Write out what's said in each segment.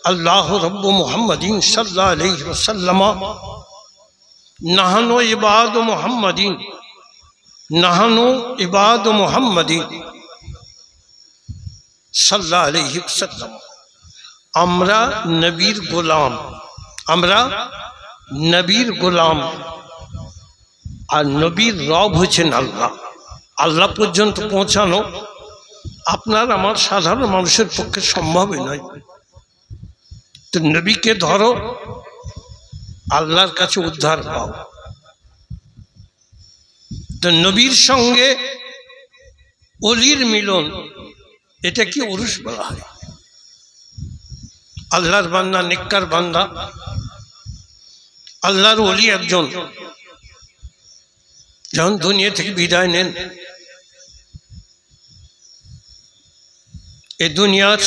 अल्लाह रब्बु मुहम्मदीन सल्लल्लाहु अलैहि वसल्लम नहनु इबाद मुहम्मदीन नहनु इबाद मुहम्मदीन सल्लल्लाहु अलैहि वसल्लम আমরা নবীর গোলাম আমরা নবীর গোলাম আর নবীর রব হচ্ছেন আল্লাহ আল্লাহ পর্যন্ত পৌঁছানো আপনার আমার সাধারণ মানুষের পক্ষে সম্ভবই নয় তো নবীকে ধরো আল্লাহর কাছে উদ্ধার পাও তো নবীর সঙ্গে ওলির মিলন এটা কি উরুস বলা হয় আল্লাহর বান্দা নেককার বান্দা আল্লাহর ওলি একজন যখন দুনিয়া থেকে বিদায় নেন এই দুনিয়ার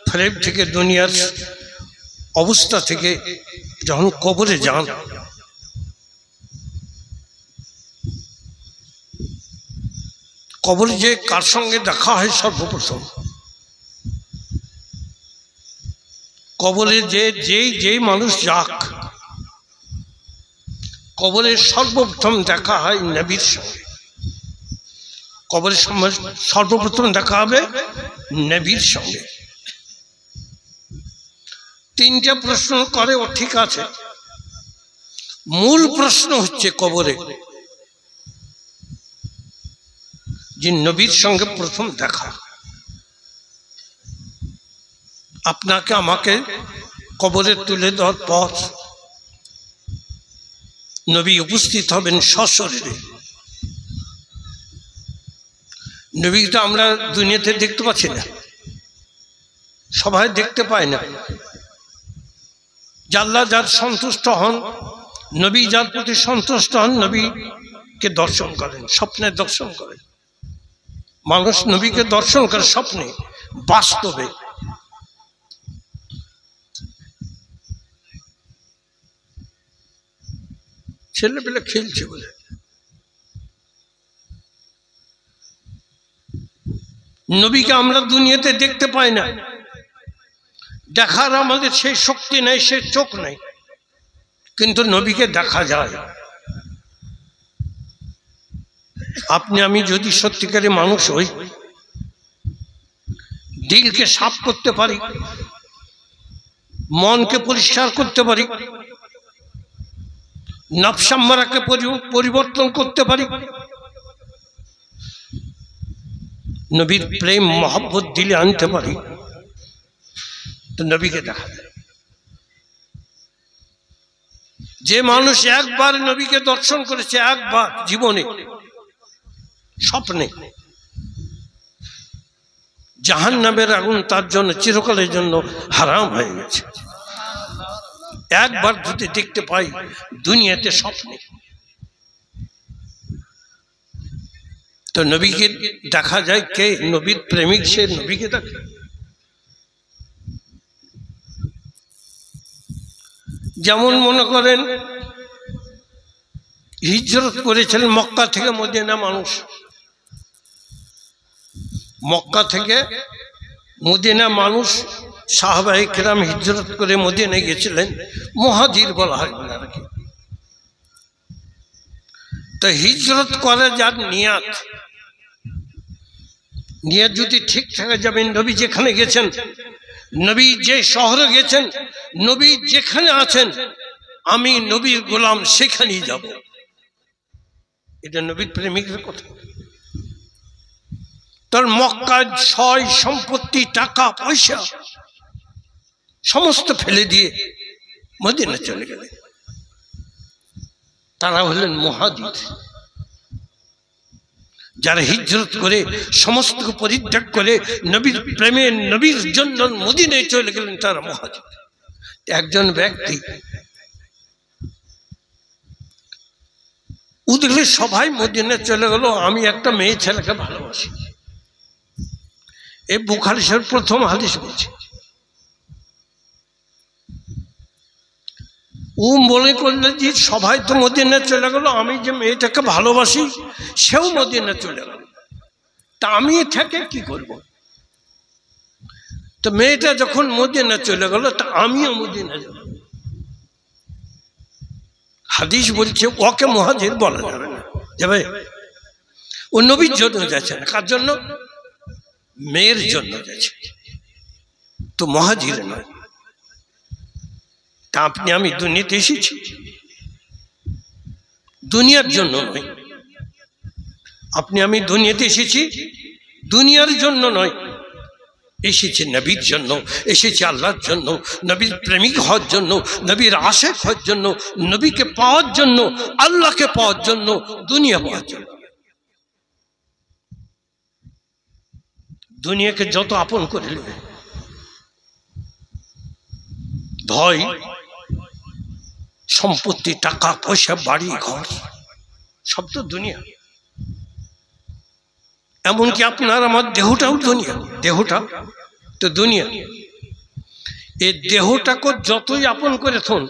ফ্রেম থেকে দুনিয়ার অবস্থা থেকে যখন কবরে যান কবরে যে কার সঙ্গে দেখা হয় সর্বপ্রথম কবরে যেই মানুষ যাক কবরে সর্বপ্রথম দেখা হয় নবীর সঙ্গে কবরে সর্বপ্রথম দেখা হবে নবীর সঙ্গে তিনটা প্রশ্ন করে ও ঠিক আছে মূল প্রশ্ন হচ্ছে কবরে যে নবীর সঙ্গে প্রথম দেখা আপনাকে আমাকে কবরে তুলে দেওয়ার পর নবী উপস্থিত হবেন সশরীরে নবীটা আমরা দুনিয়াতে দেখতে পাচ্ছি না সবাই দেখতে পায় না আল্লাহ যার সন্তুষ্ট হন নবী যার প্রতি সন্তুষ্ট হন নবীকে দর্শন করেন স্বপ্নে দর্শন করেন মানুষ নবীকে দর্শন করে স্বপ্নে বাস্তবে ছেলেপেলে খেলছে বলে নবীকে আমরা দুনিয়াতে দেখতে পাই না দেখার আমাদের সেই শক্তি নেই সেই চোখ নেই কিন্তু নবীকে দেখা যায় আপনি আমি যদি সত্যিকারের মানুষ হই দিলকে সাফ করতে পারি মনকে পরিষ্কার করতে পারি নফসাম্মারাকে পরিবর্তন করতে পারি নবীর প্রেম মহব্বত দিলে আনতে পারি তো নবীকে দেখা যায় যে মানুষ একবার নবীকে দর্শন করেছে একবার জীবনে স্বপ্নে জাহান্নামের আগুন তার জন্য চিরকালের জন্য হারাম হয়ে গেছে একবার যদি দেখতে পাই দুনিয়াতে স্বপ্নে তো নবীকে দেখা যায় কে নবীর প্রেমিক সে নবীকে দেখে যেমন মনে করেন হিজরত করেছিলেন মক্কা থেকে মদিনা মানুষ মক্কা থেকে মদিনা মানুষ সাহাবায়ে কেরাম হিজরত করে মদিনায় গেছিলেন মুহাজির বলা হয় ওনাকে তো হিজরত করে যার নিয়াত যদি ঠিক থাকে যাবেন নবী যেখানে গেছেন নবী যে শহরে গেছেন নবী যেখানে আছেন আমি নবীর গোলাম সেখানেই যাব এটা নবীর প্রেমিকের কথা তার মক্কার সয় সম্পত্তি টাকা পয়সা সমস্ত ফেলে দিয়ে মদিনা চলে গেলেন তারা হলেন মুহাজির যারা হিজরত করে সমস্ত পরিত্যাগ করে নবীর প্রেমে নবীর জন্য মদিনায় চলে গেলেন তারা মুহাজির একজন ব্যক্তি উদলে সবাই মদিনায় চলে গেল আমি একটা মেয়ে ছেলেকে ভালোবাসি এই বুখারী শরীফ প্রথম হাদিস বলছে ও মনে করলেন যে সবাই তো মদিনায় চলে গেল আমি যে মেয়েটাকে ভালোবাসি সেও মদিনায় চলে গেল তা আমি থেকে কি করব তো মেয়েটা যখন মদিনা চলে গেল, তা আমিও মদিনা যাব। হাদিস বলছে ওকে মুহাজির বলা যাবে না, যাবে ও নবীর জন্য যাচ্ছে না। কার জন্য? মেয়ের জন্য যাচ্ছে, তো মুহাজির নয়। তা আপনি আমি দুনিয়াতে এসেছি দুনিয়ার জন্য নয়। আপনি আমি দুনিয়াতে এসেছি দুনিয়ার জন্য নয়, এসেছি নবীর জন্য, এসেছি আল্লাহর জন্য, নবীর প্রেমিক হওয়ার জন্য, নবীর আশেক হওয়ার জন্য, নবীকে পাওয়ার জন্য, আল্লাহকে পাওয়ার জন্য, দুনিয়া পাওয়ার জন্য। দুনিয়াকে যত আপন করে নেবে, ভয়, সম্পত্তি, টাকা পয়সা, বাড়ি ঘর, সব তো দুনিয়া। এমনকি আপনার আমার দেহটাও দুনিয়া, দেহটা তো দুনিয়া। এই দেহটাকে যতই আপন করে থন,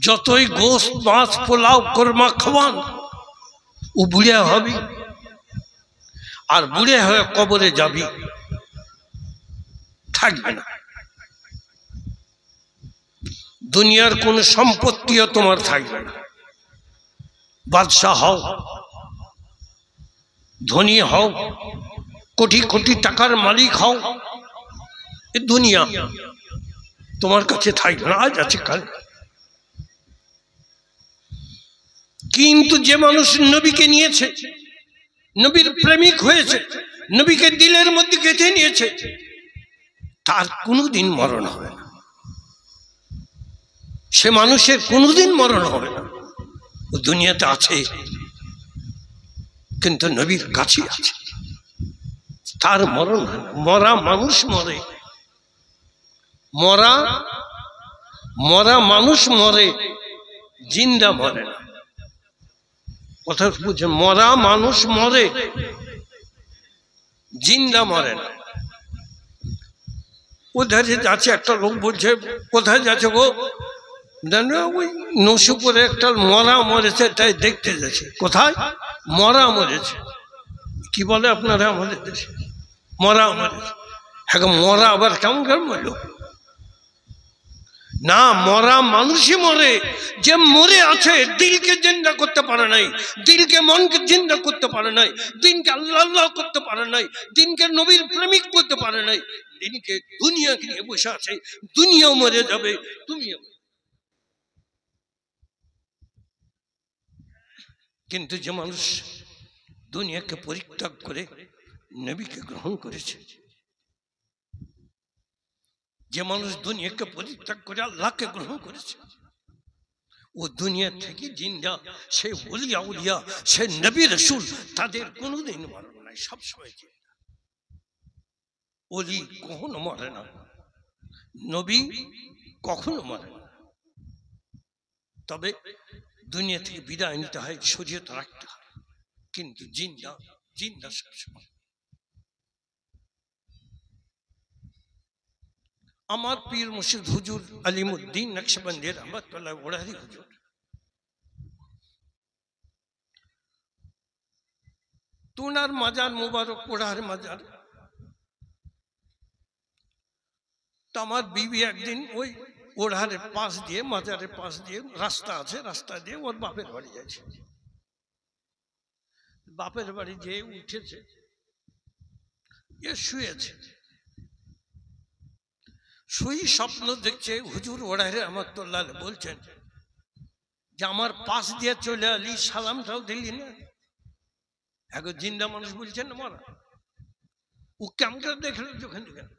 যতই গোশত মাছ পোলাও কোরমা খাওয়ান, ও বুড়ে হবি, আর বুড়ে হয়ে কবরে যাবি, থাকবে না। দুনিয়ার কোন সম্পত্তিও তোমার থাকবে না। বাদশাহ হও, ধনী হও, কোটি কোটি টাকার মালিক হও, এ দুনিয়া তোমার কাছে থাকবে না, আজ আছে কাল। কিন্তু যে মানুষ নবীকে নিয়েছে, নবীর প্রেমিক হয়েছে, নবীকে দিলের মধ্যে গেঁথে নিয়েছে, তার কোনোদিন মরণ হবে না। সে মানুষের কোনোদিন মরণ হবে না। ও দুনিয়াতে আছে কিন্তু নবীর কাছে আছে, তার মরণ হয় না। মরা মানুষ মরে, মরা মরা মানুষ মরে, জিন্দা মরে না। কথা বুঝে? মরা মানুষ মরে, জিন্দা মরে না। ওধারে যাচ্ছে একটা লোক, বলছে কোথায় যাচ্ছে গো? ওই নসুপুরে একটা মরা মরেছে, তাই দেখতে যাচ্ছে। কোথায়? মরা মরেছে। কি বলে আপনারা আমাদের দেশে? মরা মরেছে। হ্যাঁ, মরা আবার কেমন করে মরল? না, মরা মানুষই মরে। যে মরে আছে, দিলকে জিন্দা করতে পারে নাই, দিলকে মনকে জিন্দা করতে পারে নাই, দিনকে আল্লাহ আল্লাহ করতে পারে নাই, দিনকে নবীর প্রেমিক করতে পারে নাই, দিনকে দুনিয়াকে নিয়ে বসে আছে। দুনিয়াও মরে যাবে, তুমিও। কিন্তু যে মানুষ দুনিয়াকে পরিত্যাগ করে নবীকে গ্রহণ করেছে, যে মানুষ দুনিয়াকে পরিত্যাগ করে আল্লাহকে গ্রহণ করেছে, ও দুনিয়া থেকে জিন্দা। সে ওলিয়া উলিয়া, সে নবী রাসূল, তাদের কোনোদিন মরণ নাই, সবসময় জিন্দা। ওলি কখনো মরে না, নবী কখনো মরে না। তবে দুনিয়া থেকে বিদায় নিতে হয়, শরীয়ত রাখতে হয়, কিন্তু জিন্দা, জিন্দা সবসময়। আমার পীর মুর্শিদ হুজুর আলিমুদ্দিন নকশবন্দি রহমাতুল্লাহ ওড়ারি হুজুর, তোনার মাজার মুবারক ওড়ার মাজার। তো আমার বিবি একদিন ওই ওড়ারের পাশ দিয়ে, মাজারের পাশ দিয়ে রাস্তা আছে, রাস্তা দিয়ে ওর বাপের বাড়ি যাচ্ছে। বাপের বাড়ি যেয়ে উঠেছে, এ শুয়েছে, শুই স্বপ্ন দেখছে। হুজুর ওড়ারে রহমাতুল্লাহ বলছেন যে আমার পাশ দিয়ে চলে আলি, সালামটাও দিলি না। এখন জিন্দা মানুষ বলছেন না মরা, ও কেমন করে দেখলো যখন দেখেন?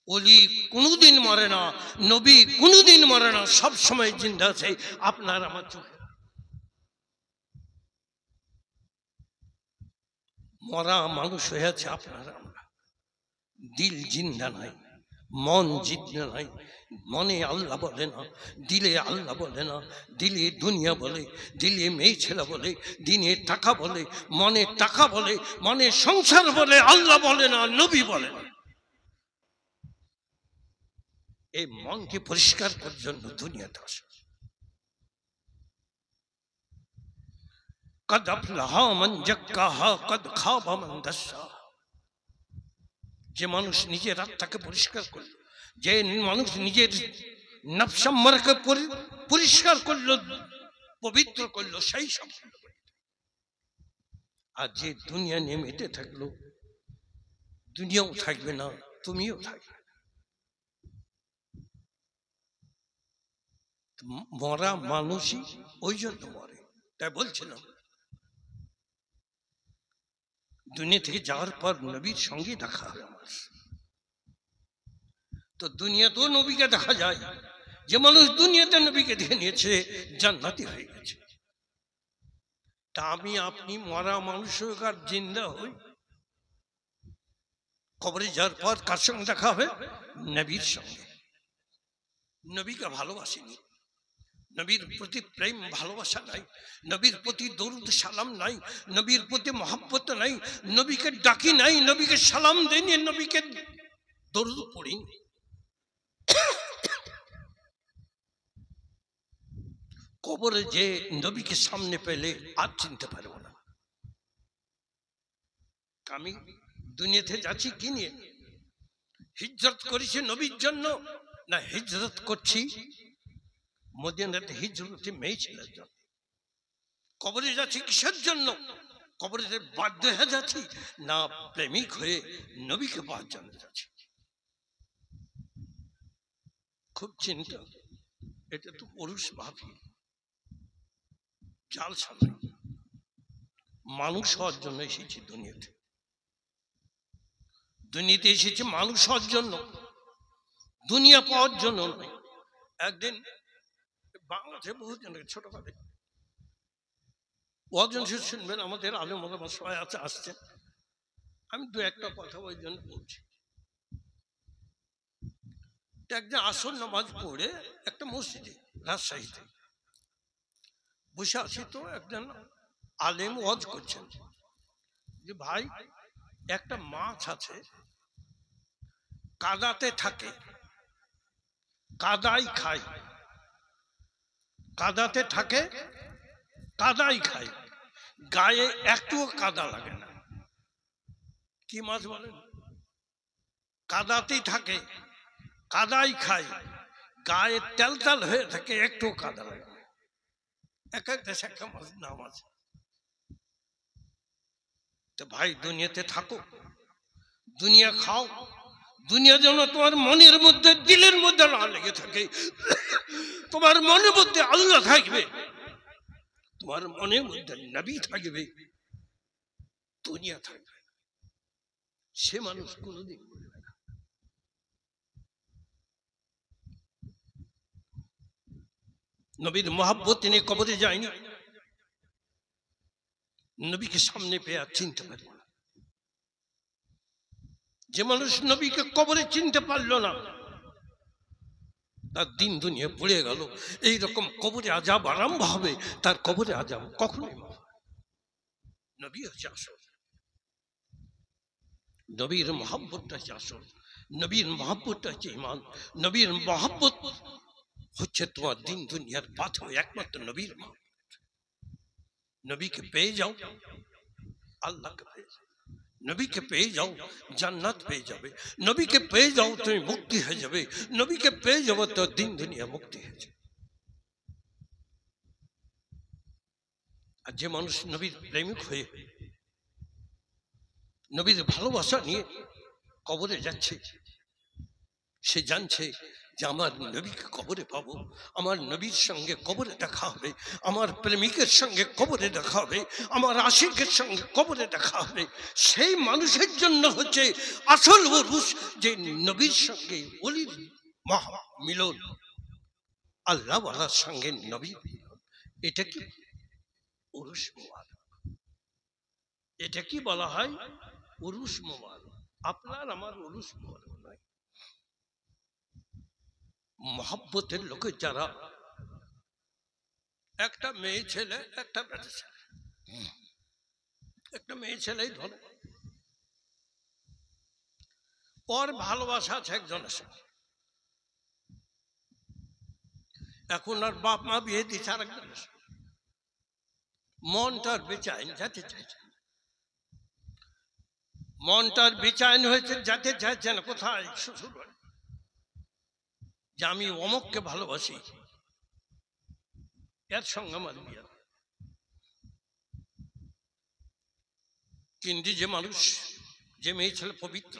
ওলি কোনোদিন মরে না, নবী কোনোদিন মরে না, সব সময় জিন্দা আছে আপনার আমার চোখে। মরা মানুষ হয়ে আছে আপনার আমরা, দিল জিন্দা নাই, মন জিন্দা নাই। মনে আল্লাহ বলে না, দিলে আল্লাহ বলে না, দিলে দুনিয়া বলে, দিলে মেয়ে ছেলে বলে, দিনে টাকা বলে, মনে টাকা বলে, মনে সংসার বলে, আল্লাহ বলে না, নবী বলে না। এই মনকে পরিষ্কার করার জন্য দুনিয়াতে আসে। কদ আফলাহা মান যাক্কাহা কদ খাবা মান দাসসাহা। যে মানুষ নিজের আত্মাকে পরিষ্কার করলো, যে মানুষ নিজের নফসাম্মারকে পরিষ্কার করলো, পবিত্র করলো, সেই সব। আর যে দুনিয়া নিয়ে মেতে থাকলো, দুনিয়াও থাকবে না, তুমিও থাকবে। মরা মানুষই ওই জন্য মরে। তাই বলছিলাম দুনিয়া থেকে যাওয়ার পর নবীর সঙ্গে দেখা হবে আমার। তো দুনিয়াতেও নবীকে দেখা যায়। যে মানুষ দুনিয়াতে নবীকে দেখে নিয়েছে জান্নাতি হয়ে গেছে। তা আমি আপনি মরা মানুষ আর জিন্দা হই, কবরে যাওয়ার পর কার সঙ্গে দেখা হবে? নবীর সঙ্গে। নবীকে ভালোবাসিনি, নবীর প্রতি প্রেম ভালোবাসা নাই, নবীর প্রতি দরুদ সালাম নাই, নবীর প্রতি মহব্বত নাই, নবীকে ডাকি নাই, নবীকে সালাম দেয়নি, নবীকে দরুদ পড়িনি। কবরে যে নবীকে সামনে পেলে আর চিনতে পারবো না। আমি দুনিয়াতে যাচ্ছি কি নিয়ে? হিজরত করেছি নবীর জন্য, না হিজরত করছি মদিনাতে হিজরতে মেয়ে ছেলের জন্য? কবরে যাচ্ছি কিসের জন্য? কবরে বাধ্য হয়ে যাচ্ছি, না প্রেমিক হয়ে নবীকে পাওয়ার জন্য যাচ্ছি? খুব চিন্তা। এটা তো পুরুষ ভাবি জাল সামনে। মানুষ হওয়ার জন্য এসেছি দুনিয়াতে। দুনিয়াতে এসেছি মানুষ হওয়ার জন্য, দুনিয়া পাওয়ার জন্য নয়। একদিন বাংলাদেশে বহুজন ছোটখাটো ওয়াজন শুনবেন, আমাদের আলেম ওলামা সবাই আসছেন। আমি দু একটা কথা ওই জন্য বলছি। একদিন আসর নামাজ পড়ে একটা মসজিদে রাজশাহীতে বসে আছি, তো একজন আলেম ওয়াজ করছেন যে ভাই একটা মাছ আছে, কাদাতে থাকে, কাদাই খায়, কাদাতে থাকে, কাদাই খায়, গায়ে একটুও কাদা লাগে না। কি মাছ বলেন? কাদাতেই থাকে, কাদাই খায়, গায়ে তেল তেল হয়ে থাকে, একটু কাদা লাগে না। এক এক দেশে একটা মাছ নাম আছে। তো ভাই দুনিয়াতে থাকো, দুনিয়া খাও, দুনিয়া যেন তোমার মনের মধ্যে দিলের মধ্যে না লেগে থাকে। তোমার মনের মধ্যে আল্লাহ থাকবে, তোমার মনের মধ্যে নবী থাকবে, দুনিয়া থাকবে। সে মানুষ কোনদিন বলবে না। নবীর মহব্বত নিয়ে কবরে যায়নি, নবীকে সামনে পেয়ে আর চিনতে পারল না। যে মানুষ নবীকে কবরে চিনতে পারল না, তার দিন দুনিয়া পড়ে গেল। এইরকম কবরে আযাব আরম্ভ হবে, তার কবরে আযাব কখনোই মাফ হবে না। নবী হচ্ছে আসল, নবীর মহব্বতটা হচ্ছে আসল, নবীর মহব্বতটা হচ্ছে ঈমান, নবীর মহব্বত হচ্ছে তোমার দিন দুনিয়ার পাথর, একমাত্র নবীর মহব্বত। নবীকে পেয়ে যাও, আল্লাহকে পেয়ে যাও, নবীকে পেয়ে যাও, জান্নাত পেয়ে যাবে। নবীকে পেয়ে যাও, তুমি মুক্তি হয়ে যাবে। নবীকে পেয়ে যাবো তো দিন দুনিয়া মুক্তি হয়ে যাবে। আর যে মানুষ নবীর প্রেমিক হয়ে নবীর ভালোবাসা নিয়ে কবরে যাচ্ছে, সে জানছে যে আমার নবীকে কবরে পাবো, আমার নবীর সঙ্গে কবরে দেখা হবে, আমার প্রেমিকের সঙ্গে কবরে দেখা হবে, আমার আশিকের সঙ্গে কবরে দেখা হবে। সেই মানুষের জন্য হচ্ছে আসল উরুস, যে নবীর সঙ্গে ওলির মহা মিলন, আল্লাহ ওয়ালার সঙ্গে নবীর মিলন। এটা কি উরুস মুবারক, এটা কি বলা হয়? উরুস মুবারক। আপনার আমার উরুস মুবারক নয়। মহব্বতের লোকে যারা, একটা মেয়ে ছেলে, একটা বেটা ছেলে, একটা মেয়ে ছেলেই ধরে, ওর ভালোবাসা আছে একজনের সঙ্গে, এখন আর বাপ মা বিয়ে দিচ্ছে আর একজনের সঙ্গে, মনটার বেচাইন যেতে চাইছে। মনটার বেচাইন হয়েছে, যেতে চাইছে না। কোথায়? শ্বশুর বাড়ি। যে আমি অমুককে ভালোবাসি, এর সঙ্গে আমার বিয়ে। কিন্তু যে মানুষ, যে মেয়ে ছেলে পবিত্র,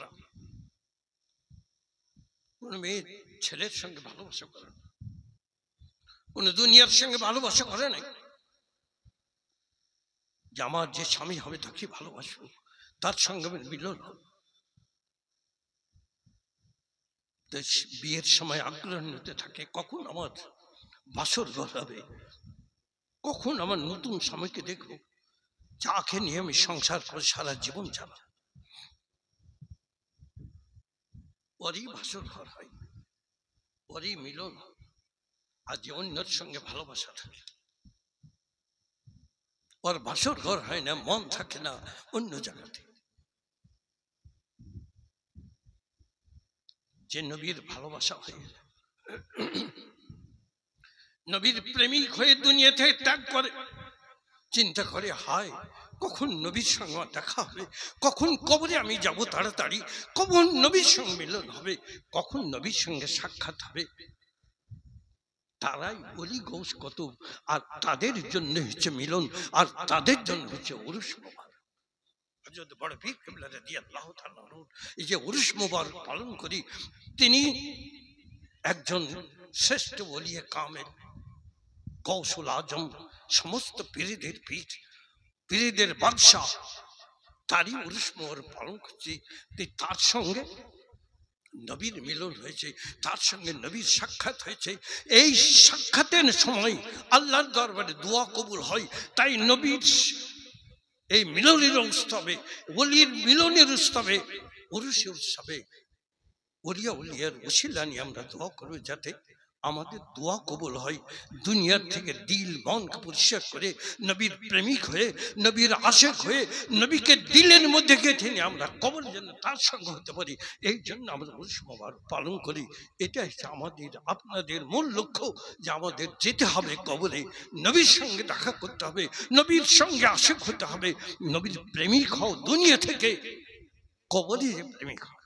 কোন মেয়ে ছেলের সঙ্গে ভালোবাসা করে না, কোন দুনিয়ার সঙ্গে ভালোবাসা করে নাই। যে আমার যে স্বামী হবে তাকে ভালোবাসবো, তার সঙ্গে মিলন। বিয়ের সময় আগ্রহ নিতে থাকে, কখন আমার বাসর ঘর হবে, কখন আমার নতুন স্বামীকে দেখবো, যাকে নিয়ে আমি সংসার করে সারা জীবন চালাবো। ওরই বাসর ঘর হয়, ওরই মিলন। আর যে অন্যের সঙ্গে ভালোবাসা থাকে, ওর বাসর ঘর হয় না, মন থাকে না অন্য জায়গাতে। যে নবীর ভালোবাসা হয়ে, নবীর প্রেমিক হয়ে দুনিয়া থেকে ত্যাগ করে, চিন্তা করে হায় কখন নবীর সঙ্গে দেখা হবে, কখন কবরে আমি যাব তাড়াতাড়ি, কখন নবীর সঙ্গে মিলন হবে, কখন নবীর সঙ্গে সাক্ষাৎ হবে। তারাই বলি গৌস কুতুব, আর তাদের জন্য হচ্ছে মিলন, আর তাদের জন্য হচ্ছে উরুস মুবারক। হযরত বড় পীর কিবলা রাদিয়াল্লাহু তাআলা এই যে উরুস মুবারক পালন করি, তিনি একজন শ্রেষ্ঠ ওলিয়ে কামেল, গৌসুল আজম, সমস্ত পীরদের পীর, পীরদের বাদশাহ, তারই উরুস মুবারক পালন করছি। তার সঙ্গে নবীর মিলন হয়েছে, তার সঙ্গে নবীর সাক্ষাৎ হয়েছে। এই সাক্ষাতের সময় আল্লাহর দরবারে দোয়া কবুল হয়। তাই নবীর এই মিলনের উৎসবে, ওলির মিলনের উৎসবে, উরুসের উৎসবে ওলিয়া উলিয়ার ওসিলা নিয়ে আমরা দোয়া করবো, যাতে আমাদের দোয়া কবুল হয়। দুনিয়ার থেকে দিল মনকে পরিষ্কার করে নবীর প্রেমিক হয়ে, নবীর আশেক হয়ে, নবীকে দিলের মধ্যে গেঁথে নিয়ে আমরা কবর যেন তার সঙ্গে হতে পারি, এই জন্য আমরা উরুস মুবারক পালন করি। এটা হচ্ছে আমাদের আপনাদের মূল লক্ষ্য, যে আমাদের যেতে হবে কবরে, নবীর সঙ্গে দেখা করতে হবে, নবীর সঙ্গে আশেক হতে হবে, নবীর প্রেমিক হও। দুনিয়া থেকে কবরে যে প্রেমিক হও,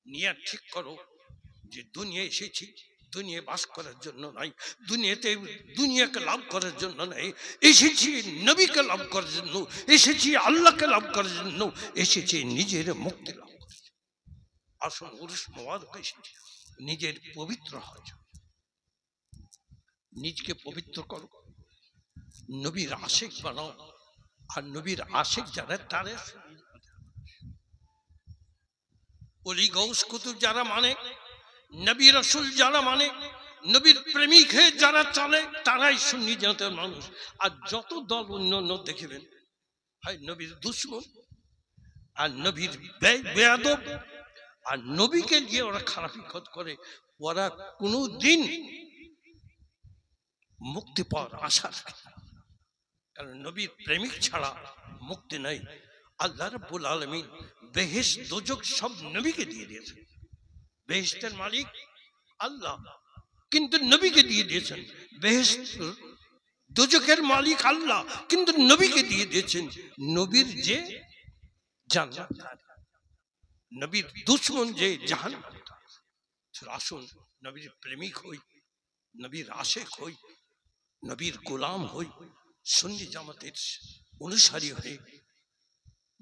নিয়াত ঠিক করো যে দুনিয়া এসেছি দুনিয়া বাস করার জন্য নাই, দুনিয়াতে দুনিয়াকে লাভ করার জন্য নাই, এসেছি নবীকে লাভ করার জন্য, এসেছি আল্লাহকে লাভ করার জন্য, এসেছি নিজের মুক্তি লাভ করার জন্য। আসুন উরুস মুবারক এসেছি, নিজের পবিত্র হওয়ার জন্য। নিজকে পবিত্র করো, নবীর আশেক বানাও, আর নবীর আশেক যারা তারা ওলি গৌস কুতুব যারা মানে, নবী রাসূল যারা মানে, নবীর প্রেমিক হয়ে যারা চলে, তারাই সুন্নি জাতের মানুষ। আর যত দল অন্যান্য দেখবেন হয় নবীর দুশমন, আর নবীর বেয়াদব, আর নবীকে নিয়ে ওরা খারাপি করে, ওরা কোনোদিন মুক্তি পাওয়ার আশা রাখে না। কারণ নবীর প্রেমিক ছাড়া মুক্তি নাই। আল্লাহ রাব্বুল আলামিন বেহেশত দোজখ সব নবীকে দিয়ে দিয়েছেন। বেহেশতের মালিক আল্লাহ, কিন্তু নবীকে দিয়ে দিয়েছেন। বেহেশত দোজখের মালিক আল্লাহ, কিন্তু নবীকে দিয়ে দিয়েছেন। নবীর যে জান্নাত, নবীর দুশমন যে জাহান্নাম। আসুন নবীর প্রেমিক হই, নবীর আশেক হই, নবীর গোলাম হই, সুন্নি জামাতের অনুসারী হয়ে,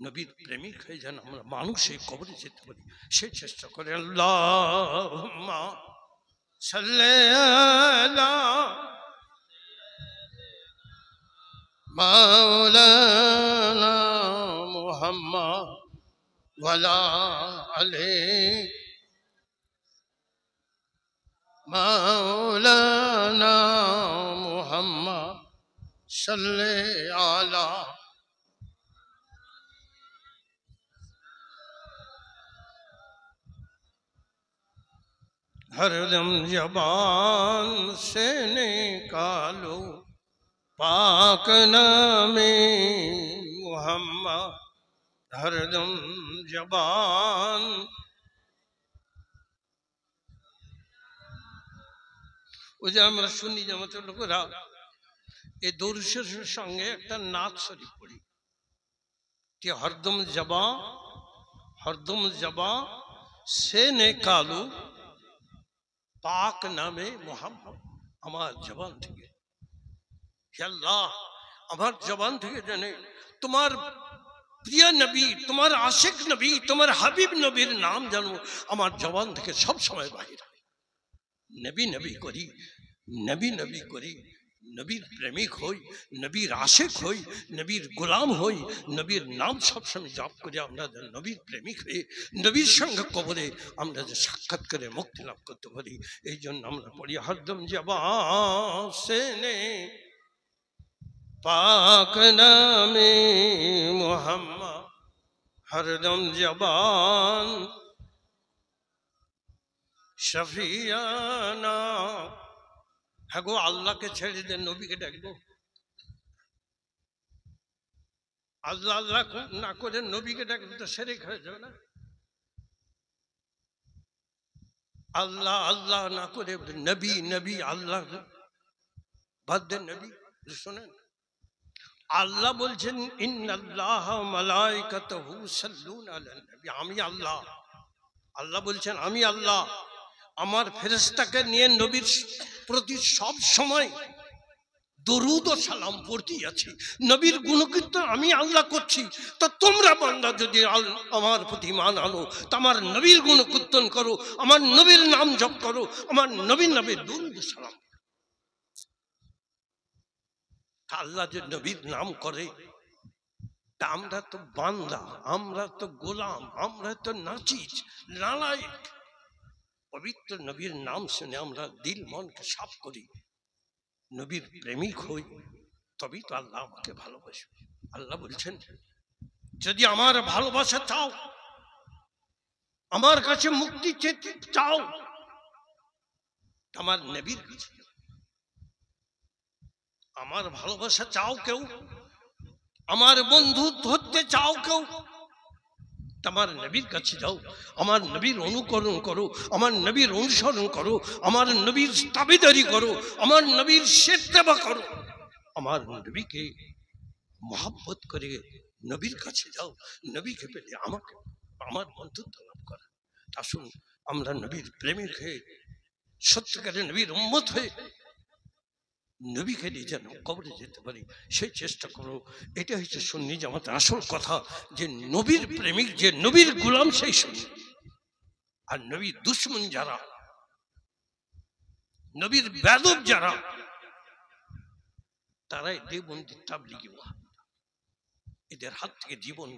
নবীর প্রেমিক হয়ে যেন আমরা মানুষের কবরে যেতে পারি, সে চেষ্টা করে। আল্লাহুম্মা সাল্লি আলা মাওলানা মুহাম্মদ ওয়ালা আলি মাওলানা মুহাম্মদ সাল্লি আলা। हरदम ज़बान से निकालो पाक नामे मुहम्मद, हरदम ज़बान। ওই যে আমরা শুনি জামাতের লোকেরা এই দরুদ শরীফের সঙ্গে একটা নাত শরীফ পড়ি, कि हरदम जबा से निकालू पाक नामे मोहम्मद আমার জবান থেকে। হে আল্লাহ, আমার জবান থেকে জানে তোমার প্রিয় নবী, তোমার আশিক নবী, তোমার হাবিব নবীর নাম জানো আমার জবান থেকে সব সময় বাহির হয়। নবী নবী করি, নবী নবী করি, নবীর প্রেমিক হই, নবীর আশিক হই, নবীর গোলাম হই, নবীর নাম সবসময় জপ করে আমরা নবীর প্রেমিক হয়ে নবীর সঙ্গে কবরে আমরা যে সাক্ষাৎ করে মুক্তি লাভ করতে পারি, এই জন্য আমরা পড়ি হরদম জবান সে নে পাক নামে মোহাম্মদ, হরদম জবান শফিয়ানা। হ্যাঁ গো, আল্লাহকে ছেড়ে দেন, নবীকে ডাকবো? আল্লাহ আল্লাহ না করে নবীকে ডাকবো তো শিরক হয়ে যাবে না? আল্লাহ আল্লাহ না করে নবী নবী আল্লাহ বাদ দেন নবী। শোনেন, আল্লাহ বলছেন ইন্নাল্লাহ মালাইকাতুহু সাল্লুনা আলান নবী। আমি আল্লাহ, আল্লাহ বলছেন আমি আল্লাহ আমার ফেরেশতাকে নিয়ে নবীর প্রতি সব সময় দরুদ ও সালাম পড়তেই আছি, নবীর গুণকীর্তন আমি আল্লাহ করছি। তো তোমরা বান্দা যদি আমার প্রতি মান আনো, তো আমার নবীর গুণকীর্তন করো, আমার নবীর নাম জপ করো, আমার নবীর নামে দরুদ সালাম। আল্লাহ যে নবীর নাম করে, তা আমরা তো বান্দা, আমরা তো গোলাম, আমরা তো নাচিজ নালায়েক। পবিত্র নবীর নাম শুনে আমরা দিল মনকে সাফ করি, নবীর প্রেমিক হই, তবেই তো আল্লাহ আমাকে ভালোবাসবে। আল্লাহ বলছেন যদি আমার ভালোবাসা চাও, আমার কাছে মুক্তি চাও, আমার নবীর কাছে যাও। আমার ভালোবাসা চাও কেউ, আমার বন্ধু ধরতে চাও কেউ, আমার নবীর কাছে যাও, আমার নবীর অনুকরণ করো, আমার নবীর অনুসরণ করো, আমার নবীর তাবেদারি করো, আমার নবীর সেবা করো, আমার নবীকে মহব্বত করে নবীর কাছে যাও। নবীকে পেলে আমাকে আমার বন্ধুত্ব লাভ করা। আসুন আমরা নবীর প্রেমিক হয়ে, সত্যিকারের নবীর উম্মত হয়ে নবীকে নিয়ে যেন কবরে যেতে পারি, সেই চেষ্টা করো। এটা হচ্ছে সুন্নি জামাতের আসল কথা, যে নবীর প্রেমিক, যে নবীর গোলাম সেই সুন্নি। আর নবীর দুশ্মন যারা, নবীর বেদব যারা, তারাই দেওবন্দি তাবলিগি ওয়াহাবি, এদের হাত থেকে জীবন